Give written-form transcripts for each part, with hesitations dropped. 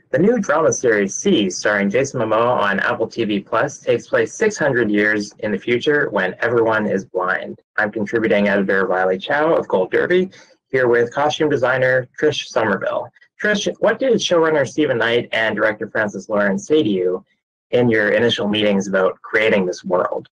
The new drama series C, starring Jason Momoa on Apple TV Plus, takes place 600 years in the future when everyone is blind. I'm contributing editor Riley Chow of Gold Derby, here with costume designer Trish Summerville. Trish, what did showrunner Stephen Knight and director Francis Lawrence say to you in your initial meetings about creating this world?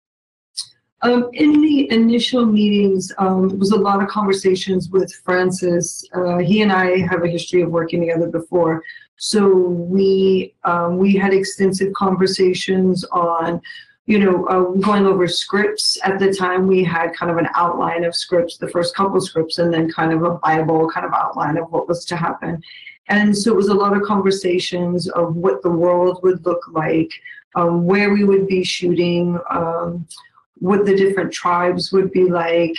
In the initial meetings, it was a lot of conversations with Francis. He and I have a history of working together before. So we had extensive conversations on, going over scripts. At the time, we had kind of an outline of scripts, the first couple of scripts, and then kind of a Bible kind of outline of what was to happen. And so it was a lot of conversations of what the world would look like, where we would be shooting, what the different tribes would be like,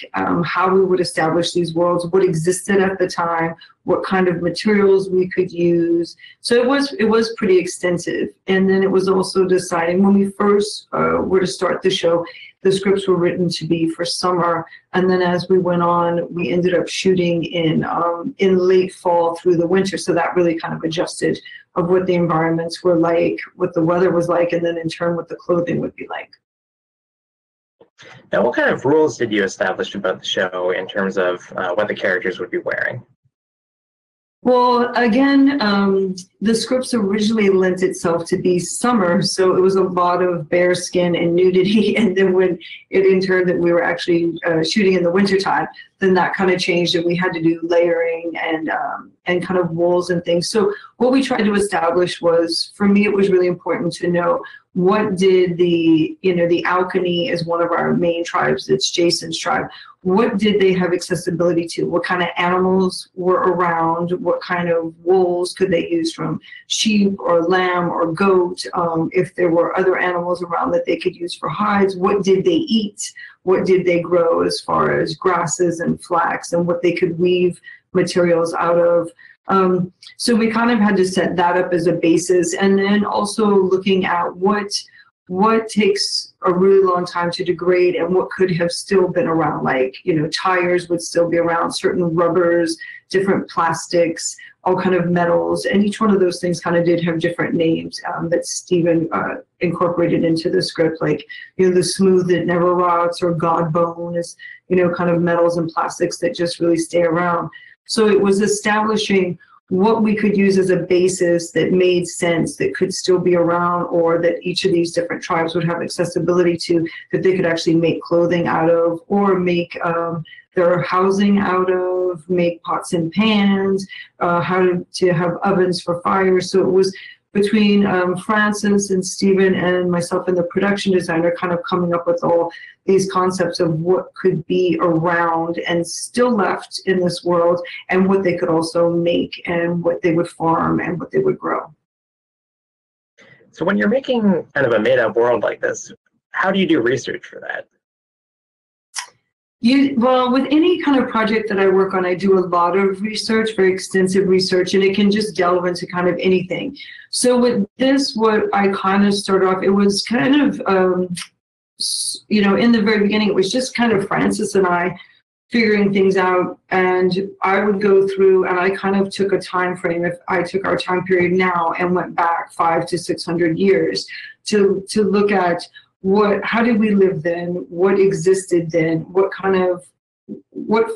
how we would establish these worlds, what existed at the time, what kind of materials we could use. So it was pretty extensive. And then it was also deciding when we first were to start the show, the scripts were written to be for summer. And then as we went on, we ended up shooting in late fall through the winter. So that really kind of adjusted of what the environments were like, what the weather was like, and then in turn what the clothing would be like. Now, what kind of rules did you establish about the show in terms of what the characters would be wearing? Well, again, the scripts originally lent itself to be summer, so it was a lot of bare skin and nudity. And then when it in turn that we were actually shooting in the wintertime, then that kind of changed and we had to do layering and kind of wools and things. So what we tried to establish was, for me, it was really important to know what did the Alkani is one of our main tribes, it's Jason's tribe. What did they have accessibility to? What kind of animals were around? What kind of wools could they use from sheep or lamb or goat? If there were other animals around that they could use for hides, what did they eat? What did they grow as far as grasses and flax and what they could weave materials out of? So we kind of had to set that up as a basis, and then also looking at what takes a really long time to degrade and what could have still been around, like, tires would still be around, certain rubbers, different plastics, all kind of metals, and each one of those things kind of did have different names that Stephen incorporated into the script, like, the smooth that never rots, or god bone is, kind of metals and plastics that just really stay around. So it was establishing what we could use as a basis that made sense, that could still be around, or that each of these different tribes would have accessibility to, that they could actually make clothing out of, or make their housing out of, make pots and pans, how to have ovens for fire. So it was between Francis and Stephen and myself and the production designer kind of coming up with all these concepts of what could be around and still left in this world, and what they could also make, and what they would farm, and what they would grow. So when you're making kind of a made-up world like this, how do you do research for that? Well, with any kind of project that I work on, I do a lot of research, very extensive research, and it can just delve into kind of anything. So with this, what I kind of started off, it was kind of, in the very beginning, it was just kind of Francis and I figuring things out, and I would go through, and I kind of took a time frame. If I took our time period now and went back 500 to 600 years to look at how did we live then? What existed then? What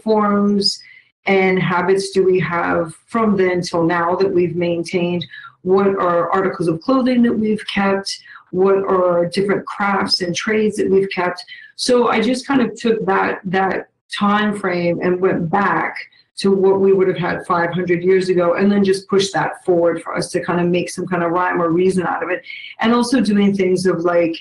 forms and habits do we have from then till now that we've maintained? What are articles of clothing that we've kept? What are different crafts and trades that we've kept? So I just kind of took that time frame and went back to what we would have had 500 years ago, and then just pushed that forward for us to kind of make some kind of rhyme or reason out of it. And also doing things of like,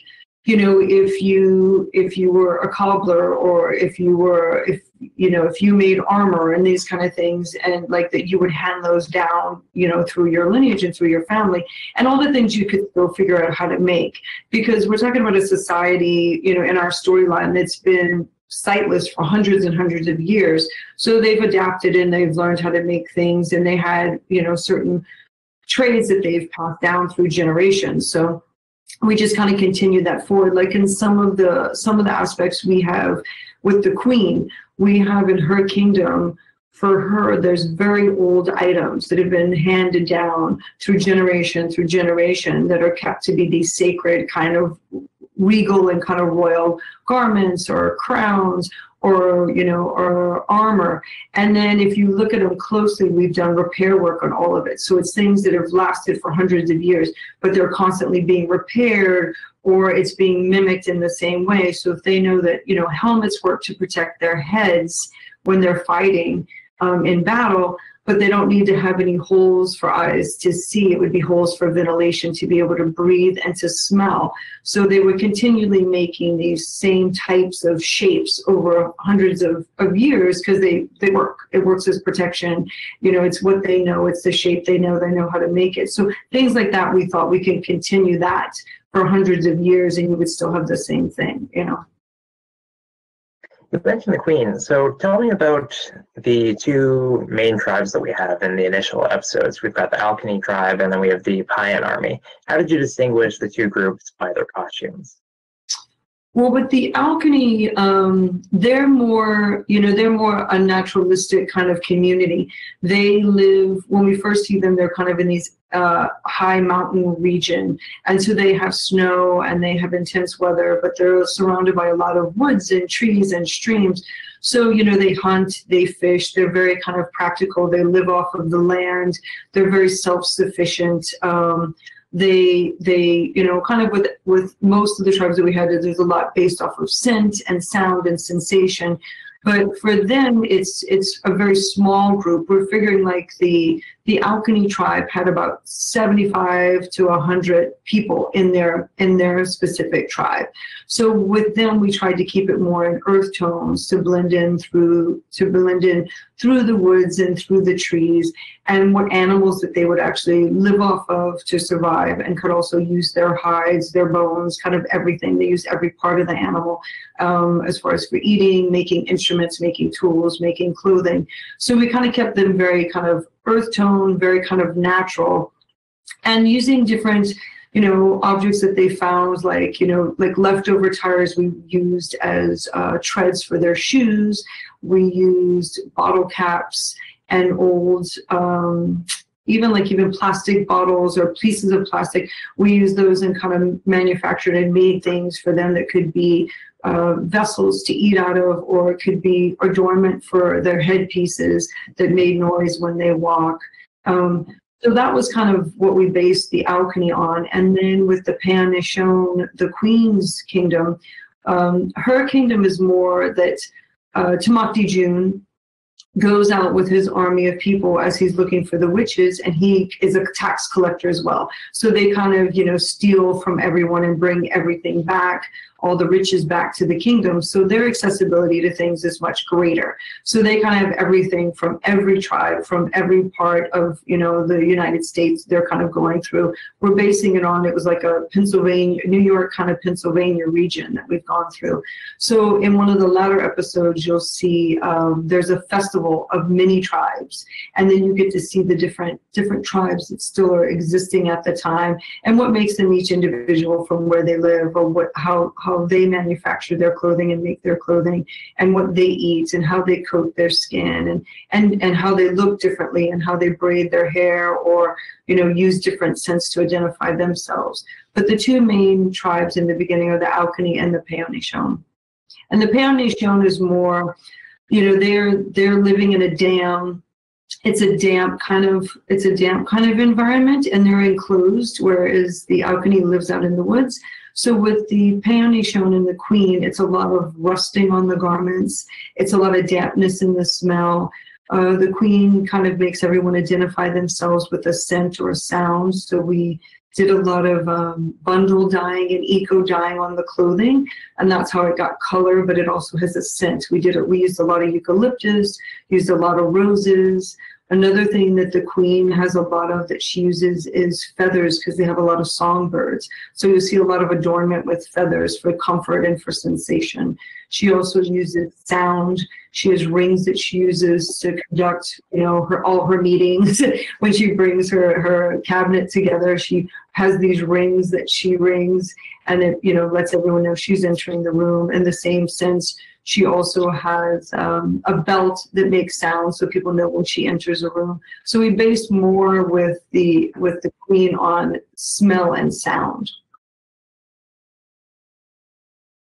if you were a cobbler, or if you made armor and these kind of things, and like that you would hand those down, through your lineage and through your family, and all the things you could still figure out how to make. Because we're talking about a society, in our storyline that's been sightless for hundreds and hundreds of years. So they've adapted and they've learned how to make things, and they had, certain trades that they've passed down through generations. So we just kind of continue that forward. Like in some of the aspects we have with the queen, we have in her kingdom for her, there's very old items that have been handed down through generation that are kept to be these sacred kind of regal and kind of royal garments or crowns or, you know, or armor. And then if you look at them closely, we've done repair work on all of it. So it's things that have lasted for hundreds of years, but they're constantly being repaired, or it's being mimicked in the same way. So if they know that, you know, helmets work to protect their heads when they're fighting in battle, but they don't need to have any holes for eyes to see. It would be holes for ventilation to be able to breathe and to smell. So they were continually making these same types of shapes over hundreds of years because they work. It works as protection. You know, it's what they know. It's the shape they know how to make it. So things like that, we thought we can continue that for hundreds of years and you would still have the same thing, you know. You mentioned the Queen, so tell me about the two main tribes that we have in the initial episodes. We've got the Alkene tribe and then we have the Payan army. How did you distinguish the two groups by their costumes? Well, with the Alkene, they're more, you know, they're more a naturalistic kind of community. They live, when we first see them, they're kind of in these high mountain region. And so they have snow and they have intense weather, but they're surrounded by a lot of woods and trees and streams. So, you know, they hunt, they fish, they're very kind of practical. They live off of the land. They're very self-sufficient. They you know, kind of with most of the tribes that we had, there's a lot based off of scent and sound and sensation. But for them, it's a very small group. We're figuring like the Alkene tribe had about 75 to 100 people in their specific tribe. So with them, we tried to keep it more in earth tones to blend in through the woods and through the trees, and what animals that they would actually live off of to survive, and could also use their hides, their bones, kind of everything. They used every part of the animal as far as for eating, making instruments, making tools, making clothing. So we kind of kept them very kind of earth tone, very kind of natural, and using different, you know, objects that they found, like, you know, like leftover tires we used as treads for their shoes. We used bottle caps and old, even plastic bottles or pieces of plastic. We used those and kind of manufactured and made things for them that could be vessels to eat out of, or it could be adornment for their headpieces that made noise when they walk. So that was kind of what we based the Alkene on. And then with the Payan-Nishon, the Queen's kingdom, her kingdom is more that Tamakdi-Jun goes out with his army of people as he's looking for the witches, and he is a tax collector as well. So they kind of, you know, steal from everyone and bring everything back, all the riches back to the kingdom. So their accessibility to things is much greater. So they kind of have everything from every tribe, from every part of, you know, the United States they're kind of going through. We're basing it on, it was like a Pennsylvania, New York kind of Pennsylvania region that we've gone through. So in one of the latter episodes, you'll see there's a festival of many tribes, and then you get to see the different tribes that still are existing at the time, and what makes them each individual from where they live, or how they manufacture their clothing and make their clothing, and what they eat, and how they coat their skin, and how they look differently, and how they braid their hair, or, you know, use different scents to identify themselves. But the two main tribes in the beginning are the Alkene and the Payan-Nishon. And the Payan-Nishon is more, you know, they're living in a dam. It's a damp kind of environment, and they're enclosed, whereas the Alkene lives out in the woods. So with the Payan-Nishon and the Queen, it's a lot of rusting on the garments. It's a lot of dampness in the smell. The Queen kind of makes everyone identify themselves with a scent or a sound. So we did a lot of bundle dyeing and eco dyeing on the clothing, and that's how it got color, but it also has a scent. We used a lot of eucalyptus, used a lot of roses. Another thing that the Queen has a lot of that she uses is feathers, because they have a lot of songbirds. So you see a lot of adornment with feathers for comfort and for sensation. She also uses sound. She has rings that she uses to conduct, all her meetings. When she brings her cabinet together, she has these rings that she rings, and it, lets everyone know she's entering the room. In the same sense, she also has a belt that makes sound, so people know when she enters a room. So we based more with the queen on smell and sound.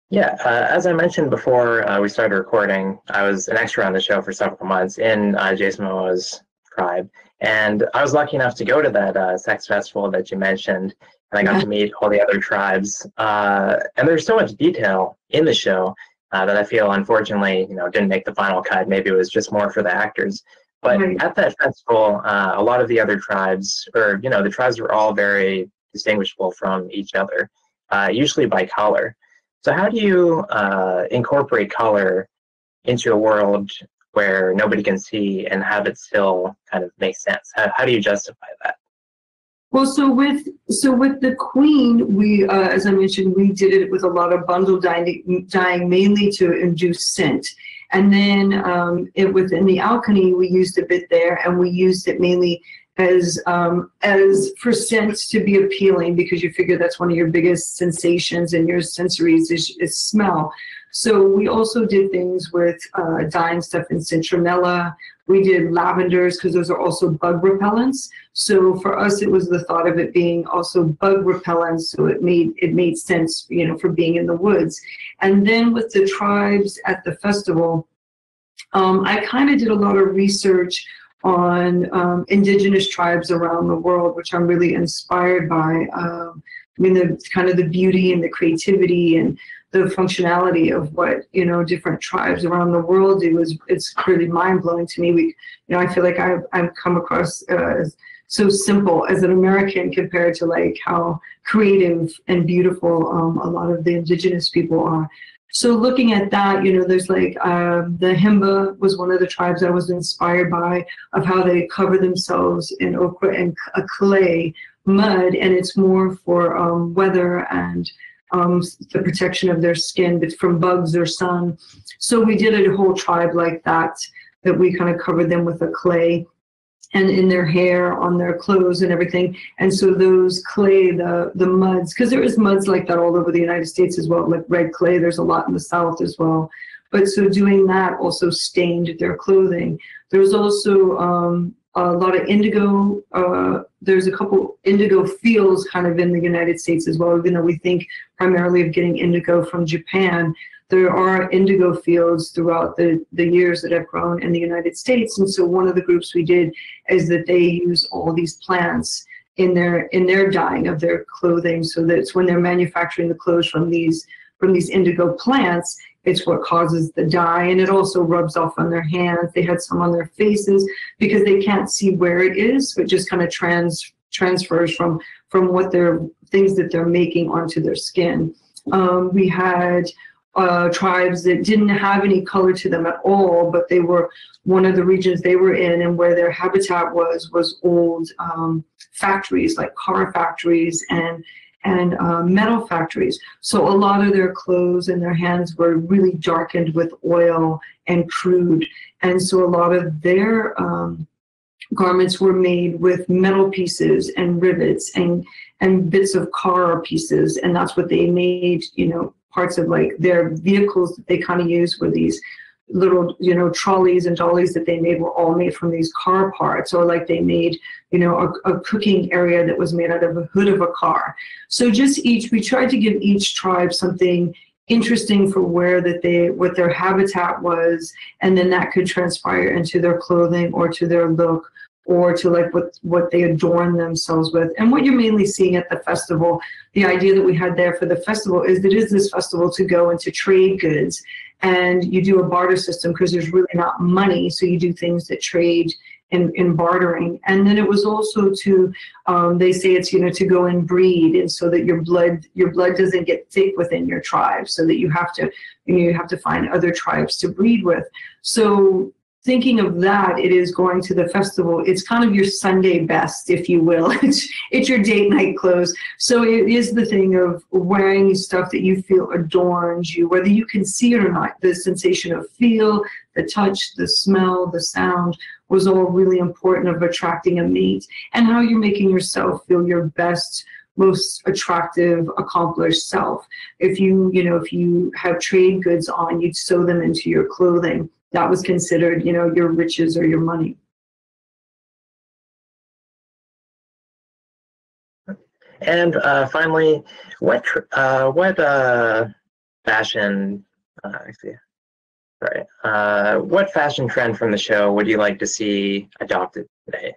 Yeah, as I mentioned before we started recording, I was an extra on the show for several months in Jason Momoa's tribe, and I was lucky enough to go to that sex festival that you mentioned, and I got to meet all the other tribes. And there's so much detail in the show that I feel, unfortunately, didn't make the final cut. Maybe it was just more for the actors. But at that festival, a lot of the other tribes, or the tribes were all very distinguishable from each other, usually by color. So how do you incorporate color into a world where nobody can see and have it still kind of make sense? How do you justify that? Well, so with the queen, we, as I mentioned, we did it with a lot of bundle dyeing mainly to induce scent. And then within the alchemy, we used a bit there, and we used it mainly as for scents to be appealing, because you figure that's one of your biggest sensations in your sensories is smell. So we also did things with dyeing stuff in citronella. We did lavenders because those are also bug repellents. So for us, it was the thought of it being also bug repellents. So it made sense, for being in the woods. And then with the tribes at the festival, I kind of did a lot of research on indigenous tribes around the world, which I'm really inspired by. The kind of the beauty and the creativity and the functionality of what different tribes around the world do it's really mind-blowing to me. I feel like I've come across as so simple as an American compared to like how creative and beautiful a lot of the indigenous people are. So looking at that, there's like the Himba was one of the tribes I was inspired by, of how they cover themselves in ochre and a clay mud, and it's more for weather and the protection of their skin from bugs or sun. So we did a whole tribe like that we kind of covered them with a clay, and in their hair, on their clothes and everything. And so those clay, the muds, because there is muds like that all over the United States as well, like red clay, there's a lot in the South as well. But so doing that also stained their clothing. There's also a lot of indigo. There's a couple indigo fields kind of in the United States as well, even though we think primarily of getting indigo from Japan. There are indigo fields throughout the years that have grown in the United States. And so one of the groups we did is that they use all these plants in their dyeing of their clothing, so that it's when they're manufacturing the clothes from these indigo plants, it's what causes the dye, and it also rubs off on their hands. They had some on their faces because they can't see where it is, so it just kind of transfers from what things that they're making onto their skin. We had tribes that didn't have any color to them at all, but they were one of the regions they were in, and where their habitat was old factories, like car factories and metal factories. So a lot of their clothes and their hands were really darkened with oil and crude, and so a lot of their garments were made with metal pieces and rivets and bits of car pieces, and that's what they made, parts of like their vehicles that they kind of use were these little, trolleys and dollies that they made were all made from these car parts, or like they made, a cooking area that was made out of a hood of a car. So we tried to give each tribe something interesting for what their habitat was, and then that could transpire into their clothing or to their look, or to like what they adorn themselves with. And what you're mainly seeing at the festival, the idea that we had there for the festival is that it is this festival to go into trade goods, and you do a barter system because there's really not money, so you do things that trade in bartering. And then it was also to, they say it's, to go and breed, and so that your blood doesn't get thick within your tribe, so that you have to find other tribes to breed with. So thinking of that, it is going to the festival. It's kind of your Sunday best, if you will. It's your date night clothes. So it is the thing of wearing stuff that you feel adorns you, whether you can see it or not. The sensation of feel, the touch, the smell, the sound was all really important of attracting a mate, and how you're making yourself feel your best, most attractive, accomplished self. If you have trade goods on, you'd sew them into your clothing. That was considered, your riches or your money. And finally, what fashion? What fashion trend from the show would you like to see adopted today?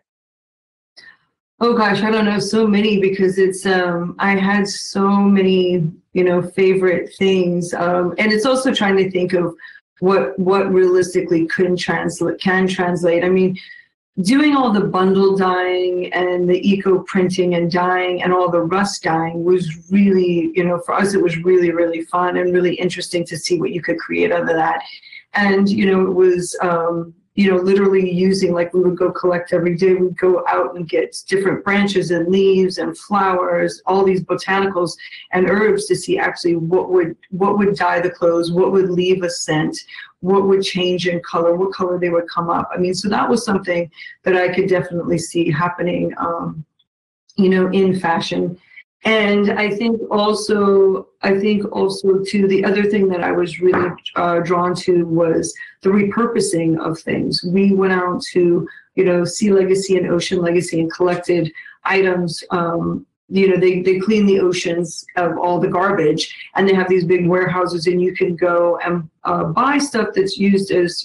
Oh gosh, I don't know, so many, because it's I had so many favorite things, and it's also trying to think of what realistically can translate. I mean, doing all the bundle dyeing and the eco printing and dyeing and all the rust dyeing was really, for us, it was really, really fun and really interesting to see what you could create out of that. And, it was, literally using, like, we would go collect every day. We'd go out and get different branches and leaves and flowers, all these botanicals and herbs to see actually what would dye the clothes, what would leave a scent, what would change in color, what color they would come up. I mean, so that was something that I could definitely see happening, in fashion. And I think also too, the other thing that I was really drawn to was the repurposing of things. We went out to, Sea Legacy and Ocean Legacy and collected items. They clean the oceans of all the garbage, and they have these big warehouses, and you can go and buy stuff that's used as,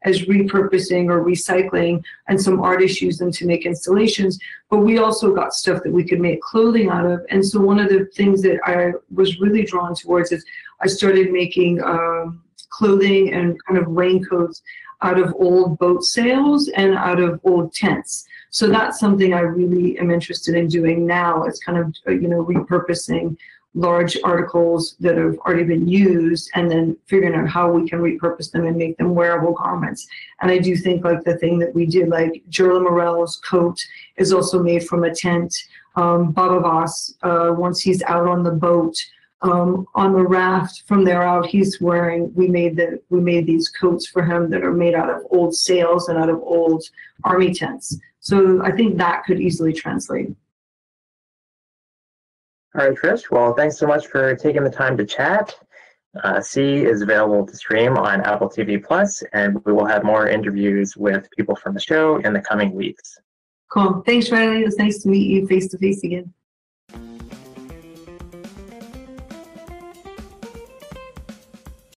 as repurposing or recycling, and some artists use them to make installations. But we also got stuff that we could make clothing out of. And so one of the things that I was really drawn towards is I started making clothing and kind of raincoats out of old boat sails and out of old tents. So that's something I really am interested in doing now. It's kind of, repurposing large articles that have already been used and then figuring out how we can repurpose them and make them wearable garments. And I do think, like, the thing that we did, like Jerla Morel's coat is also made from a tent. Baba Voss, once he's out on the boat, on the raft, from there out, we made these coats for him that are made out of old sails and out of old army tents. So I think that could easily translate. All right, Trish. Well, thanks so much for taking the time to chat. C is available to stream on Apple TV+, and we will have more interviews with people from the show in the coming weeks. Cool. Thanks, Riley. It was nice to meet you face to face again.